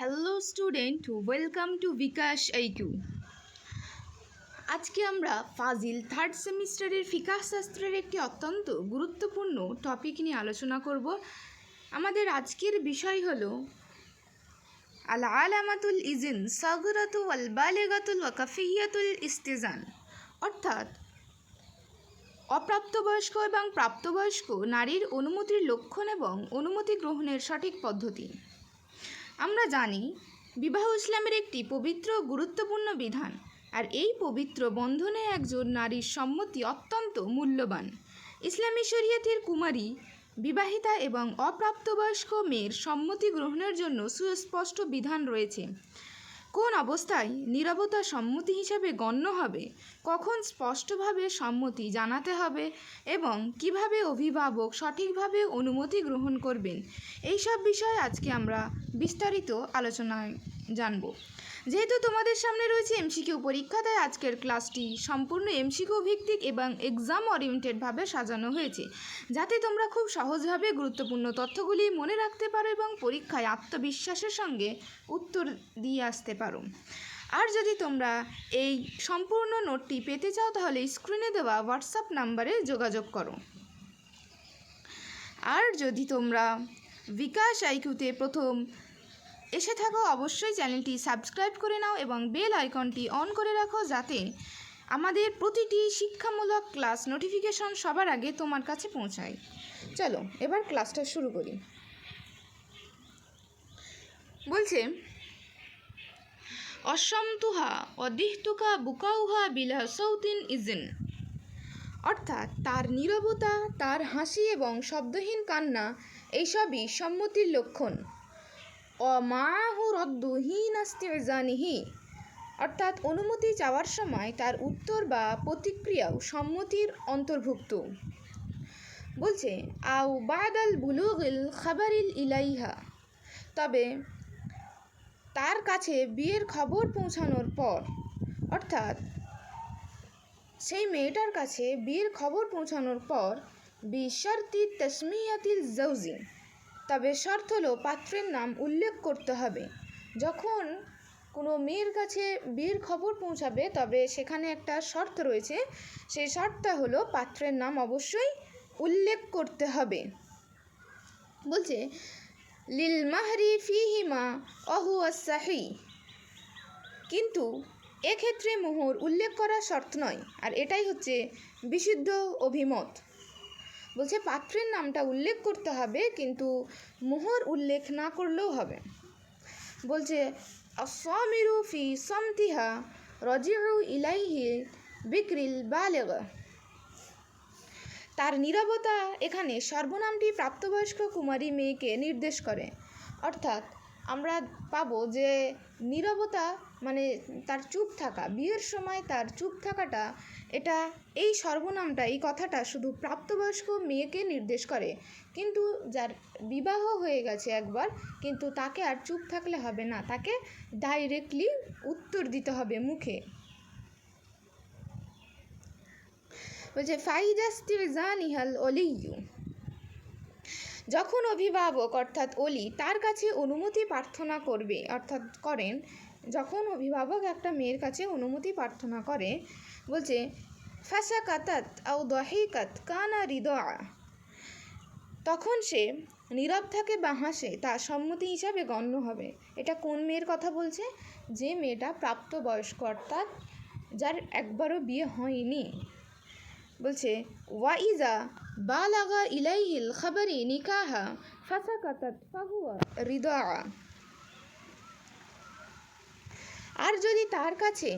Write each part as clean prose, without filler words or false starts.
Hello student, welcome to Bikash IQ. আজকে আমরা ফাজিল third সেমিস্টারের ফিকাহ শাস্ত্রের একটি অত্যন্ত গুরুত্বপূর্ণ টপিক নিয়ে আলোচনা করব। আমাদের আজকের বিষয় হলো আল আলামাতুল ইজিন সাগরাতু ওয়াল বালিগাতুল ওয়া কাফিয়াতুল ইস্তিজান, অর্থাৎ অপ্রাপ্তবয়স্ক এবং প্রাপ্তবয়স্ক নারীর অনুমতির লক্ষণ এবং অনুমতি গ্রহণের সঠিক পদ্ধতি। আমরা জানি বিবাহ ইসলামের একটি পবিত্র গুরুত্বপূর্ণ বিধান, আর এই পবিত্র বন্ধনে একজন নারীর সম্মতি অত্যন্ত মূল্যবান। ইসলামী শরীয়তের কুমারী, বিবাহিতা এবং অপ্রাপ্তবয়স্ক মেয়ের সম্মতি গ্রহণের জন্য সুস্পষ্ট বিধান রয়েছে। কোন অবস্থায় নীরবতা সম্মতি হিসাবে গণ্য হবে, কখন স্পষ্টভাবে সম্মতি জানাতে হবে এবং কিভাবে অভিভাবক সঠিকভাবে অনুমতি গ্রহণ করবেন, এই সব বিষয়ে আজকে আমরা বিস্তারিত আলোচনায় জানব। যেহেতু তোমাদের সামনে রয়েছে এমসিকিউ পরীক্ষা, তাই আজকের ক্লাসটি সম্পূর্ণ এমসিকিউ ভিত্তিক এবং এক্সাম ওরিয়েন্টেডভাবে সাজানো হয়েছে, যাতে তোমরা খুব সহজভাবে গুরুত্বপূর্ণ তথ্যগুলি মনে রাখতে পারো এবং পরীক্ষায় আত্মবিশ্বাসের সঙ্গে উত্তর দিয়ে আসতে পারো। আর যদি তোমরা এই সম্পূর্ণ নোটটি পেতে চাও, তাহলে স্ক্রিনে দেওয়া হোয়াটসঅ্যাপ নাম্বারে যোগাযোগ করো। আর যদি তোমরা বিকাশ আইকিউতে প্রথম এসে থাকো, অবশ্যই চ্যানেলটি সাবস্ক্রাইব করে নাও এবং বেল আইকনটি অন করে রাখো, যাতে আমাদের প্রতিটি শিক্ষামূলক ক্লাস নোটিফিকেশন সবার আগে তোমার কাছে পৌঁছায়। চলো এবার ক্লাসটা শুরু করি। বলছে অসমতুহা অদিহতুকা বুকাউহা বিলা সৌতিন ইজিন, অর্থাৎ তার নীরবতা, তার হাসি এবং শব্দহীন কান্না এইসবই সম্মতির লক্ষণ। অমাহু রদ্দুহীন ইস্তিজানিহি, অর্থাৎ অনুমতি চাওয়ার সময় তার উত্তর বা প্রতিক্রিয়াও সম্মতির অন্তর্ভুক্ত। বলছে আউ বাদাল বুলুগিল খাবারিল ইলাইহা, তবে তার কাছে বিয়ের খবর পৌঁছানোর পর, অর্থাৎ সেই মেয়েটার কাছে বিয়ের খবর পৌঁছানোর পর বিশর্তি তসমিয়াতিল জৌজি, তবে শর্ত হলো পাত্রের নাম উল্লেখ করতে হবে। যখন কোনো মেয়ের কাছে বিয়ের খবর পৌঁছাবে, তবে সেখানে একটা শর্ত রয়েছে, সেই শর্তটা হলো পাত্রের নাম অবশ্যই উল্লেখ করতে হবে। বলছে লিল মাহরি ফিহিমা অহুয়া সাহি, কিন্তু এক্ষেত্রে মোহর উল্লেখ করা শর্ত নয়, আর এটাই হচ্ছে বিশুদ্ধ অভিমত। বলছে পাত্রের নামটা উল্লেখ করতে হবে, কিন্তু মোহর উল্লেখ না করলেও হবে। বলছে আসামিরু ফি সামতিহা রাজিউ ইলাইহি বিক্রিল বালিগ, তার নীরবতা এখানে সর্বনামটি প্রাপ্তবয়স্ক কুমারী মেয়েকে নির্দেশ করে। অর্থাৎ আমরা পাবো যে নীরবতা মানে তার চুপ থাকা, বিয়ের সময় তার চুপ থাকাটা, এটা এই সর্বনামটা, এই কথাটা শুধু প্রাপ্তবয়স্ক মেয়েকে নির্দেশ করে। কিন্তু যার বিবাহ হয়ে গেছে একবার, কিন্তু তাকে আর চুপ থাকলে হবে না, তাকে ডাইরেক্টলি উত্তর দিতে হবে মুখে। বলছে ফাইজাস্তিজানিহাল অলিয়ু, যখন অভিভাবক অর্থাৎ অলি তার কাছে অনুমতি প্রার্থনা করবে, অর্থাৎ করেন, যখন অভিভাবক একটা মেয়ের কাছে অনুমতি প্রার্থনা করে, বলছে ফাসাকাতাত আও দহিকাত কানা রিদা, তখন সে নীরব থাকে বা হাসে, তা সম্মতি হিসাবে গণ্য হবে। এটা কোন মেয়ের কথা বলছে? যে মেয়েটা প্রাপ্তবয়স্ক, অর্থাৎ যার একবারও বিয়ে হয়নি। বলছে ওয়াইজা বালাগা ইলাইহিল খাবারি নিকাহা ফাসাকাতাত ফাহুয়া রিদা, আর যদি তার কাছে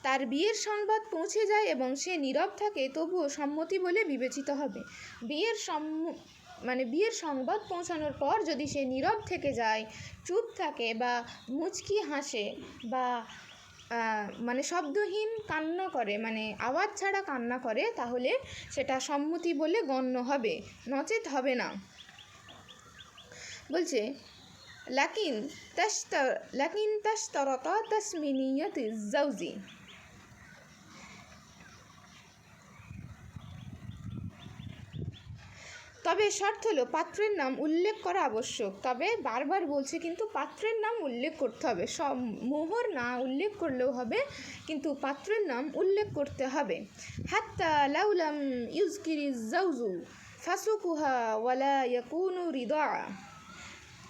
তার বিয়ের সংবাদ পৌঁছে যায় এবং সে নীরব থাকে, তবুও সম্মতি বলে বিবেচিত হবে। বিয়ের সংবাদ পৌঁছানোর পর যদি সে নীরব থেকে যায়, চুপ থাকে বা মুচকি হাসে বা শব্দহীন কান্না করে, আওয়াজ ছাড়া কান্না করে, তাহলে সেটা সম্মতি বলে গণ্য হবে, নচেত হবে না। বলছে লাকিন তাশতারাতা তাসমিনিয়াতিজ জাওজি, তবে শর্ত হলো পাত্রের নাম উল্লেখ করা আবশ্যক। তবে বারবার বলছে কিন্তু পাত্রের নাম উল্লেখ করতে হবে, সব মোহর না উল্লেখ করলেও হবে, কিন্তু পাত্রের নাম উল্লেখ করতে হবে। হাত্তা লাউলাম ইউজকিরি জাউজু ফাসুকুহা ওয়ালা ইয়াকুনু রিদা।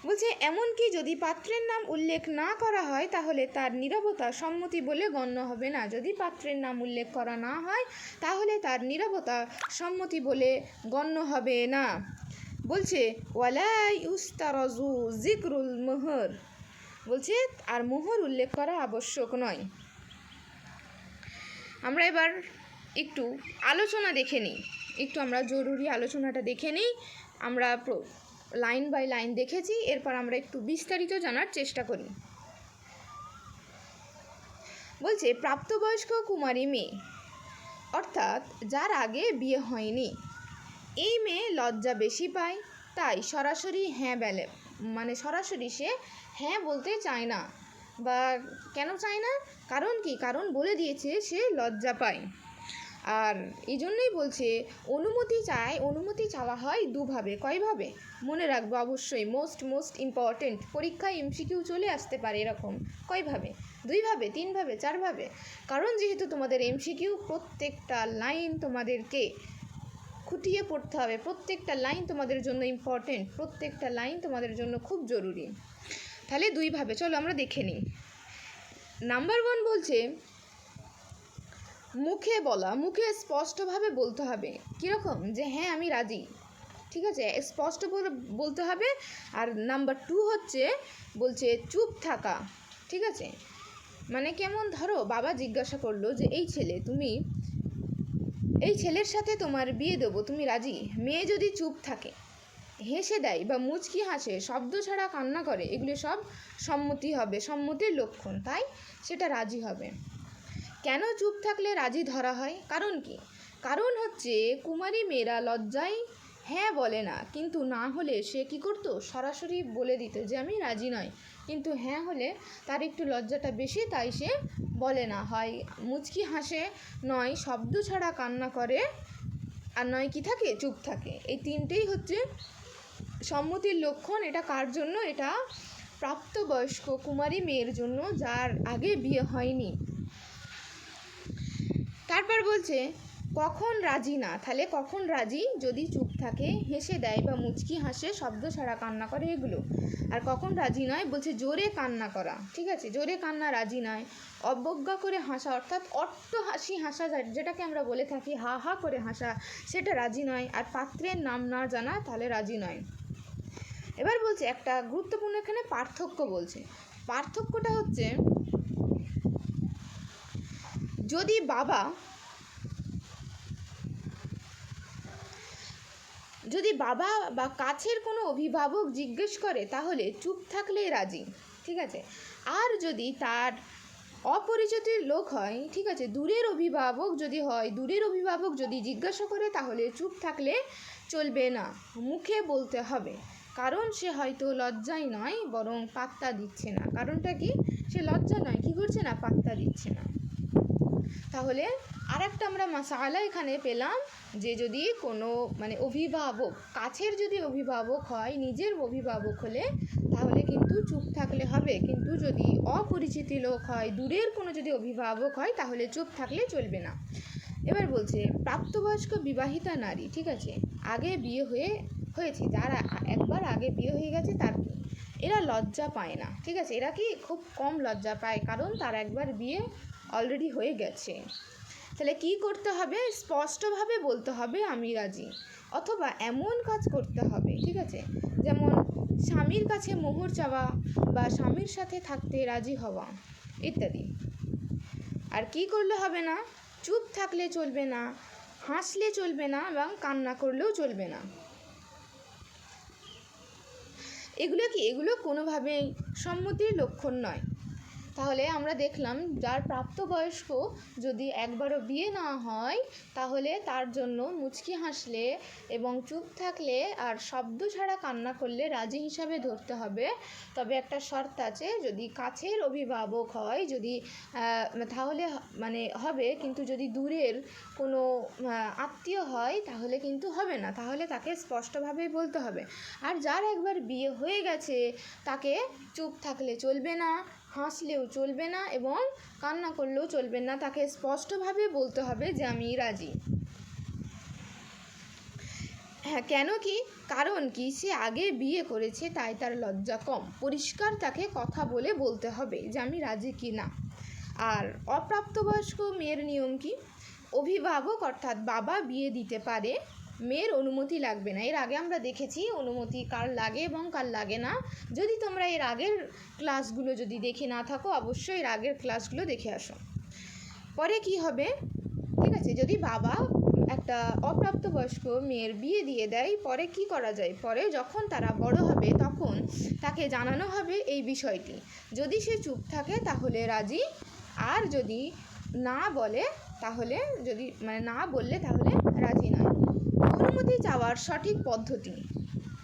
বলছে এমনকি যদি পাত্রের নাম উল্লেখ না করা হয় তাহলে তার নীরবতা সম্মতি বলে গণ্য হবে না। যদি পাত্রের নাম উল্লেখ করা না হয় তাহলে তার নীরবতা সম্মতি বলে গণ্য হবে না। বলছে ওয়ালা ইউস্তারাজু জিকরুল মোহর, বলছে আর মোহর উল্লেখ করা আবশ্যক নয়। আমরা এবার একটু আলোচনা দেখে নিই, একটু আমরা জরুরি আলোচনাটা দেখে নিই। আমরা লাইন বাই লাইন দেখেছি, এরপর আমরা একটু বিস্তারিত জানার চেষ্টা করি। বলছে প্রাপ্তবয়স্ক কুমারী মেয়ে, অর্থাৎ যার আগে বিয়ে হয়নি, এই মেয়ে লজ্জা বেশি পায়, তাই সরাসরি হ্যাঁ বলে, মানে সরাসরি সে হ্যাঁ বলতে চায় না। বা কেন চায় না? কারণ কি? কারণ বলে দিয়েছে সে লজ্জা পায়। আর এই জন্যই বলছে অনুমতি চায়, অনুমতি চাওয়া হয় দুভাবে। কয়ভাবে? মনে রাখবো অবশ্যই, মোস্ট ইম্পর্টেন্ট, পরীক্ষায় এমসিকিউ চলে আসতে পারে এরকম। কয়ভাবে? দুইভাবে, তিনভাবে, চারভাবে। কারণ যেহেতু তোমাদের এমসিকিউ, প্রত্যেকটা লাইন তোমাদেরকে খুঁটিয়ে পড়তে হবে, প্রত্যেকটা লাইন তোমাদের জন্য ইম্পর্টেন্ট, প্রত্যেকটা লাইন তোমাদের জন্য খুব জরুরি। তাহলে দুইভাবে, চলো আমরা দেখে নিই। নাম্বার 1 বলছে মুখে বলা, মুখে স্পষ্টভাবে বলতে হবে। কীরকম? যে হ্যাঁ আমি রাজি, ঠিক আছে, স্পষ্ট বলতে হবে। আর নাম্বার 2 হচ্ছে বলছে চুপ থাকা, ঠিক আছে। মানে কেমন? ধরো বাবা জিজ্ঞাসা করলো যে এই ছেলের সাথে তোমার বিয়ে দেবো, তুমি রাজি? মেয়ে যদি চুপ থাকে, হেসে দেয় বা মুচকি হাসে, শব্দ ছাড়া কান্না করে, এগুলি সব সম্মতি হবে, সম্মতির লক্ষণ, তাই সেটা রাজি হবে। কেন চুপ থাকলে রাজি ধরা হয়? কারণ কি? কারণ হচ্ছে কুমারী মেয়েরা লজ্জায় হ্যাঁ বলে না, কিন্তু না হলে সে কী করতো? সরাসরি বলে দিত যে আমি রাজি নয়। কিন্তু হ্যাঁ হলে তার একটু লজ্জাটা বেশি, তাই সে বলে না। হয় মুচকি হাসে, নয় শব্দ ছাড়া কান্না করে, আর নয় কি থাকে? চুপ থাকে। এই তিনটেই হচ্ছে সম্মতির লক্ষণ। এটা কার জন্য? এটা প্রাপ্তবয়স্ক কুমারী মেয়ের জন্য, যার আগে বিয়ে হয়নি। তারপর বলছে কখন রাজি না। তাহলে কখন রাজি? যদি চুপ থাকে, হেসে দেয় বা মুচকি হাসে, শব্দ ছাড়া কান্না করে, এগুলো। আর কখন রাজি নয়? বলছে জোরে কান্না করা, ঠিক আছে, জোরে কান্না রাজি নয়। অবজ্ঞা করে হাসা, অর্থাৎ অট্ট হাসি হাসা, যেটাকে আমরা বলে থাকি হা হা করে হাসা, সেটা রাজি নয়। আর পাত্রের নাম না জানা, তাহলে রাজি নয়। এবার বলছে একটা গুরুত্বপূর্ণ এখানে পার্থক্য বলছে। পার্থক্যটা হচ্ছে যদি বাবা বা কাছের কোনো অভিভাবক জিজ্ঞেস করে তাহলে চুপ থাকলেই রাজি, ঠিক আছে। আর যদি তার অপরিচিত লোক হয়, ঠিক আছে, দূরের অভিভাবক যদি জিজ্ঞাসা করে তাহলে চুপ থাকলে চলবে না, মুখে বলতে হবে। কারণ সে হয়তো লজ্জায় নয়, বরং পাত্তা দিচ্ছে না। কারণটা কি? সে লজ্জা নয়, কি করছে না? পাত্তা দিচ্ছে না। তাহলে আর একটা আমরা মাসালা এখানে পেলাম যে যদি কোনো অভিভাবক, কাছের যদি অভিভাবক হয়, নিজের অভিভাবক হলে তাহলে কিন্তু চুপ থাকলে হবে। কিন্তু যদি অপরিচিত লোক হয়, দূরের কোনো যদি অভিভাবক হয়, তাহলে চুপ থাকলে চলবে না। এবার বলছে প্রাপ্তবয়স্ক বিবাহিতা নারী, ঠিক আছে, আগে বিয়ে হয়েছে, যারা একবার আগে বিয়ে হয়ে গেছে, তার কি এরা লজ্জা পায় না, ঠিক আছে। এরা কি খুব কম লজ্জা পায়, কারণ তার একবার বিয়ে অলরেডি হয়ে গেছে। তাহলে কি করতে হবে? স্পষ্টভাবে বলতে হবে আমি রাজি, অথবা এমন কাজ করতে হবে, ঠিক আছে, যেমন স্বামীর কাছে মোহর চাওয়া বা স্বামীর সাথে থাকতে রাজি হওয়া ইত্যাদি। আর কি করলে হবে না? চুপ থাকলে চলবে না, হাসলে চলবে না, এবং কান্না করলেও চলবে না। এগুলো কোনোভাবেই সম্মতির লক্ষণ নয়। তাহলে আমরা দেখলাম যার প্রাপ্তবয়স্ক যদি একবারও বিয়ে না হয় তাহলে তার জন্য মুচকি হাসলে এবং চুপ থাকলে আর শব্দ ছাড়া কান্না করলে রাজি হিসাবে ধরতে হবে। তবে একটা শর্ত আছে, যদি কাছের অভিভাবক হয় যদি তাহলে মানে হবে, কিন্তু যদি দূরের কোনো আত্মীয় হয় তাহলে কিন্তু হবে না, তাহলে তাকে স্পষ্টভাবেই বলতে হবে। আর যার একবার বিয়ে হয়ে গেছে তাকে চুপ থাকলে চলবে না, হাসলেও চলবে না এবং কান্না করলেও চলবে না, তাকে স্পষ্টভাবে বলতে হবে যে আমি রাজি। হ্যাঁ, কেন কি? কারণ কি, সে আগে বিয়ে করেছে তাই তার লজ্জা কম। পরিষ্কার তাকে কথা বলে বলতে হবে যে আমি রাজি কি না। আর অপ্রাপ্তবয়স্ক মেয়ের নিয়ম কি? অভিভাবক অর্থাৎ বাবা বিয়ে দিতে পারে, মেয়ের অনুমতি লাগবে না। এর আগে আমরা দেখেছি অনুমতি কার লাগে এবং কার লাগে না। যদি তোমরা এর আগের ক্লাসগুলো যদি দেখে না থাকো অবশ্যই এর আগের ক্লাসগুলো দেখে আসো। পরে কি হবে, ঠিক আছে, যদি বাবা একটা অপ্রাপ্তবয়স্ক মেয়ের বিয়ে দিয়ে দেয়, পরে কি করা যায়? পরে যখন তারা বড় হবে তখন তাকে জানানো হবে এই বিষয়টি। যদি সে চুপ থাকে তাহলে রাজি, আর যদি না বলে তাহলে না বললে তাহলে রাজি নয়। অনুমতি চাওয়ার সঠিক পদ্ধতি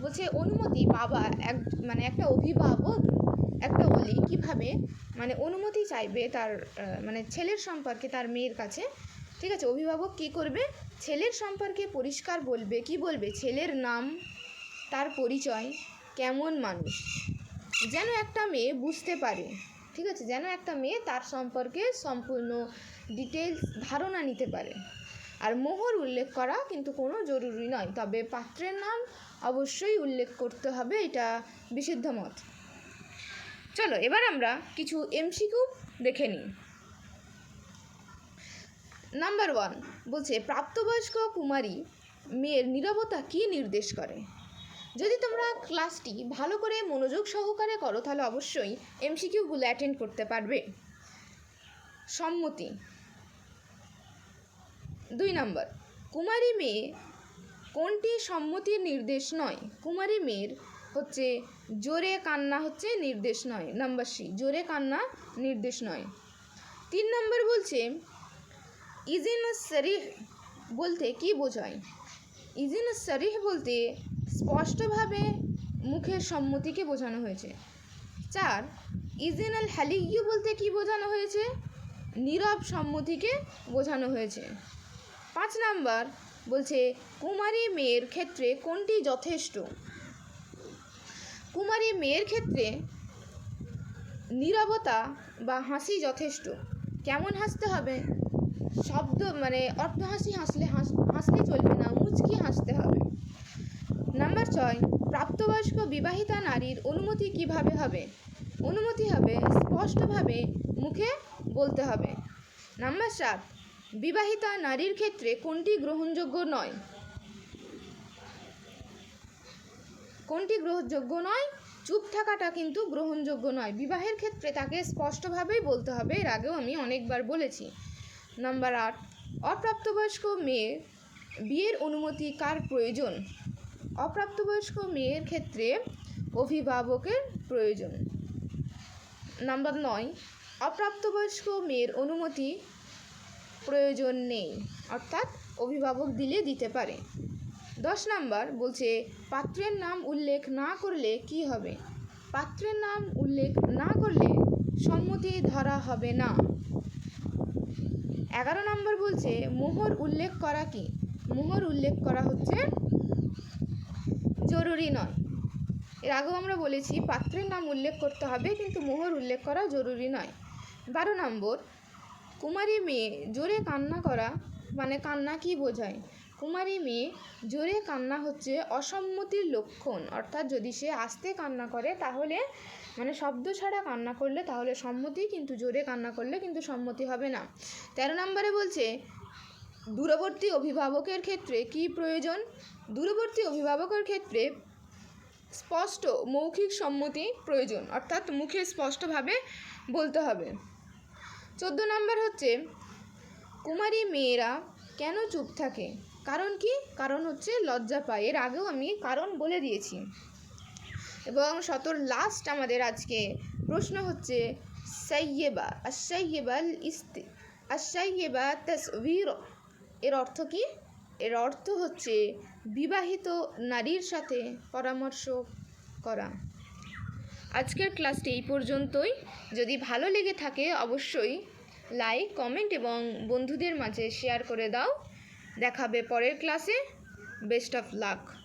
বলছে, অনুমতি বাবা একটা অভিভাবক একটা বলি কীভাবে অনুমতি চাইবে তার ছেলের সম্পর্কে তার মেয়ের কাছে। ঠিক আছে, অভিভাবক কি করবে? ছেলের সম্পর্কে পরিষ্কার বলবে। কি বলবে? ছেলের নাম, তার পরিচয়, কেমন মানুষ, যেন একটা মেয়ে বুঝতে পারে। ঠিক আছে, যেন একটা মেয়ে তার সম্পর্কে সম্পূর্ণ ডিটেলস ধারণা নিতে পারে। আর মোহর উল্লেখ করা কিন্তু কোনো জরুরি নয়, তবে পাত্রের নাম অবশ্যই উল্লেখ করতে হবে, এটা বিশুদ্ধ মত। চলো এবার আমরা কিছু এমসিকিউ দেখে নিই। নাম্বার 1 বলছে, প্রাপ্তবয়স্ক কুমারী মেয়ের নীরবতা কি নির্দেশ করে? যদি তোমরা ক্লাসটি ভালো করে মনোযোগ সহকারে করো তাহলে অবশ্যই এমসিকিউগুলো অ্যাটেন্ড করতে পারবে। সম্মতি। 2 নম্বর, কুমারী মেয়ে কোনটি সম্মতির নির্দেশ নয়? কুমারী মেয়ের হচ্ছে জোরে কান্না হচ্ছে নির্দেশ নয়। নাম্বার সি, জোরে কান্না নির্দেশ নয়। 3 নম্বর বলছে, ইজিন সরিহ বলতে কি বোঝায়? ইজিন সরিহ বলতে স্পষ্টভাবে মুখের সম্মতিকে বোঝানো হয়েছে। 4, ইজিন আল হালিয়ু বলতে কি বোঝানো হয়েছে? নীরব সম্মতিকে বোঝানো হয়েছে। 5 নাম্বার বলছে, কুমারী মেয়ের ক্ষেত্রে কোনটি যথেষ্ট? কুমারী মেয়ের ক্ষেত্রে নীরবতা বা হাসি যথেষ্ট। কেমন হাসতে হবে? শব্দ অর্ধ হাসি হাসলে চলবে না, মুচকি হাসতে হবে। নাম্বার 6, প্রাপ্তবয়স্ক বিবাহিতা নারীর অনুমতি কিভাবে হবে? অনুমতি হবে স্পষ্টভাবে মুখে বলতে হবে। নাম্বার 7, বিবাহিতা নারীর ক্ষেত্রে কোনটি গ্রহণযোগ্য নয়? কোনটি গ্রহণযোগ্য নয়? চুপ থাকাটা কিন্তু গ্রহণযোগ্য নয়। বিবাহের ক্ষেত্রে তাকে স্পষ্টভাবেই বলতে হবে, এর আগেও আমি অনেকবার বলেছি। নাম্বার 8, অপ্রাপ্তবয়স্ক মেয়ে বিয়ের অনুমতি কার প্রয়োজন? অপ্রাপ্তবয়স্ক মেয়ের ক্ষেত্রে অভিভাবকের প্রয়োজন। নাম্বার 9, অপ্রাপ্তবয়স্ক মেয়ের অনুমতি প্রয়োজন নেই, অর্থাৎ অভিভাবক দিতে পারে। 10 নাম্বার বলছে, পাত্রের নাম উল্লেখ না করলে কি হবে? পাত্রের নাম উল্লেখ না করলে সম্মতি ধরা হবে না। 11 নাম্বার বলছে, মোহর উল্লেখ করা কি? মোহর উল্লেখ করা হচ্ছে জরুরি নয়। এর আগেও আমরা বলেছি পাত্রের নাম উল্লেখ করতে হবে, কিন্তু মোহর উল্লেখ করা জরুরি নয়। 12 নম্বর, কুমারী মেয়ে জোরে কান্না করা কান্না কি বোঝায়? কুমারী মেয়ে জোরে কান্না হচ্ছে অসম্মতির লক্ষণ, অর্থাৎ যদি সে আস্তে কান্না করে তাহলে শব্দ ছাড়া কান্না করলে তাহলে সম্মতি, কিন্তু জোরে কান্না করলে কিন্তু সম্মতি হবে না। 13 নম্বরে বলছে, দূরবর্তী অভিভাবকের ক্ষেত্রে কি প্রয়োজন? দূরবর্তী অভিভাবকের ক্ষেত্রে স্পষ্ট মৌখিক সম্মতি প্রয়োজন, অর্থাৎ মুখে স্পষ্টভাবে বলতে হবে। 14 নম্বর হচ্ছে, কুমারী মেয়েরা কেন চুপ থাকে? কারণ কি? কারণ হচ্ছে লজ্জা পায়। এর আগেও আমি কারণ বলে দিয়েছি। এবং 17 লাস্ট আমাদের আজকে প্রশ্ন হচ্ছে, সাইয়েবা আসাইয়েবা তাসওয়ির, এর অর্থ কি? এর অর্থ হচ্ছে বিবাহিত নারীর সাথে পরামর্শ করা। আজকের ক্লাসটি এই পর্যন্তই। যদি ভালো লেগে থাকে অবশ্যই লাইক, কমেন্ট এবং বন্ধুদের মাঝে শেয়ার করে দাও। দেখাবে পরের ক্লাসে। Best of luck.